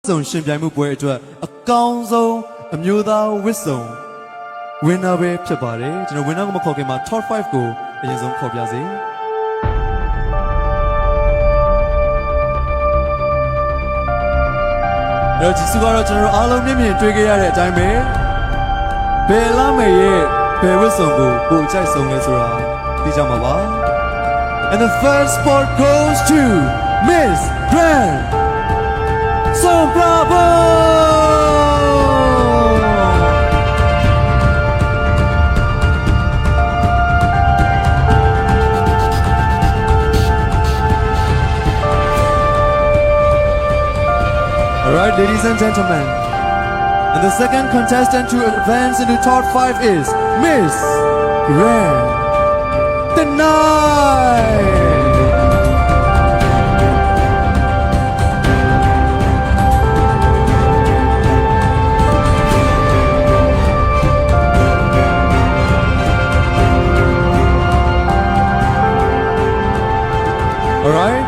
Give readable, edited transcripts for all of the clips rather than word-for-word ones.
စုံရှင်ပြိုင်မှုပွဲအတွက်အကောင်းဆုံးအမျိုးသားဝစ်စုံ winner ပဲဖြစ်ပါတယ်ကျွန်တော် winner ကိုမခေါ်ခင်မှာ top 5ကိုအရင်ဆုံးခေါ်ပြစေအဲ့တော့ဒီစုကတော့ကျွန်တော်တို့အားလုံးမြင်မြင်တွေ့ခဲ့ရတဲ့အတိုင်းပဲဘယ်လာမေရဲ့ဘယ်ဝစ်စုံကိုပိုကြိုက်ဆုံးလဲဆိုတာသိကြမှာပါ And the first spot goes to Miss Grand So bravo Alright, ladies and gentlemen, and the second contestant to advance into top 5 is Miss Grand the Night. Alright,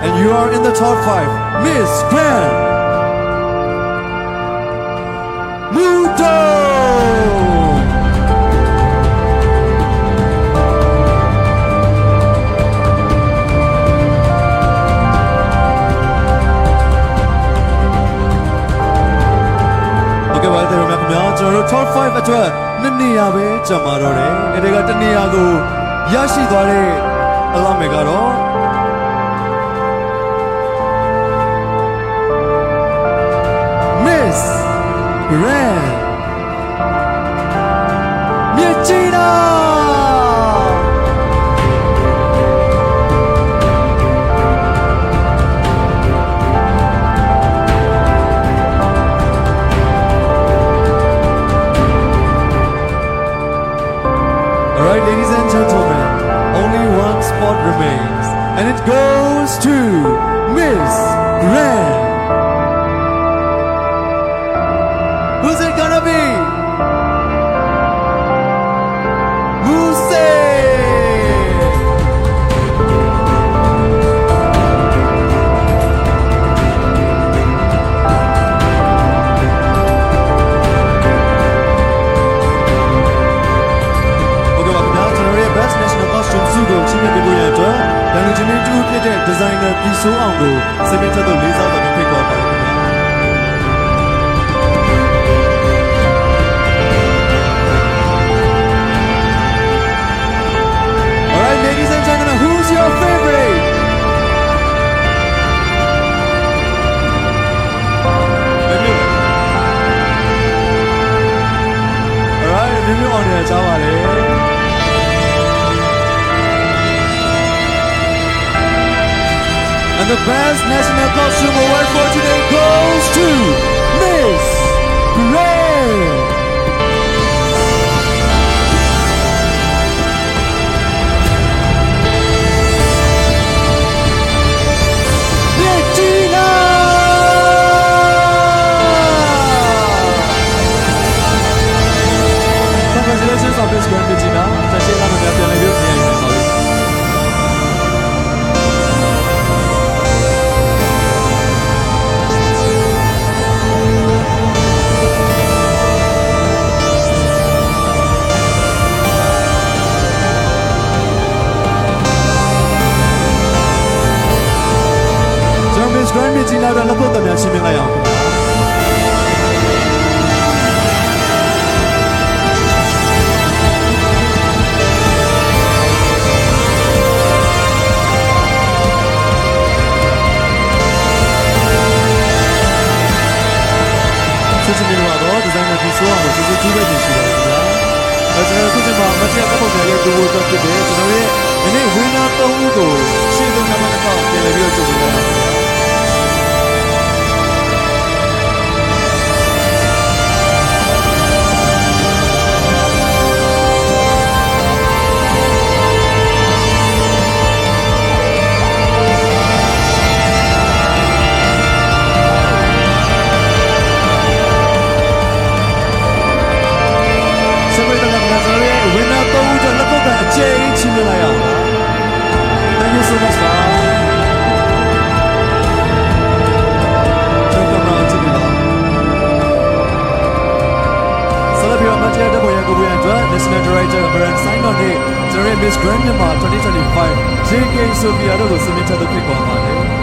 and you are in the top 5, Miss Grand Muto! Okay, well, there are top 5 အတွက်နှစ်နေရာပဲကျန်ပါတော့တယ်။အဲဒီကတစ်နေရာကိုရရှိသွားတဲ့အလောင်းတွေကတော့ Miss Grand Michina Alright, ladies and gentlemen, only one spot remains, and it goes to Miss Grand. Who's it gonna be? Muse! Okay, welcome now to the best national costume sugo chimney people here to Dan Jimmy to get designer Piso Ango, submit to the Lisa that we pick up. Ladies and gentlemen, who's your favorite? Alright, maybe on here, Chawale. And the best national costume award for today goes to Miss Grand. Congratulations on Miss Grand Regina. Sashay lang ang natin lang yun. So Miss Grand Regina တော့လက်ဖို့တများရှင်းပြလိုက်အောင်ဒီနေ့ကတော့ဒီဇိုင်းနာဒီဆိုအောင်ကျေးဇူးပြုလိုက်တင်ရှိပါတယ်ခင်ဗျာ။ကျွန်တော်အခုချိန်မှာမတရားကောက်တဲ့ဒူဝိုတော့ဖြစ်တယ်ကျွန်တော်ရဲ့ဒီနေ့ဝင်းနာ3ဦးကိုရှင်းဆုံးနံပါတ်1ပြန်လည်ပြီးတော့ကြိုဆိုပါမယ်။ Thank you so much, sir. National Director Brand Simon နဲ့ကျွန်တော်ရဲ့ Miss Grand Myanmar 2025 JK Sophia တို့ကိုစမင်းချက်သူဖြစ်ပေါ်ပါတယ်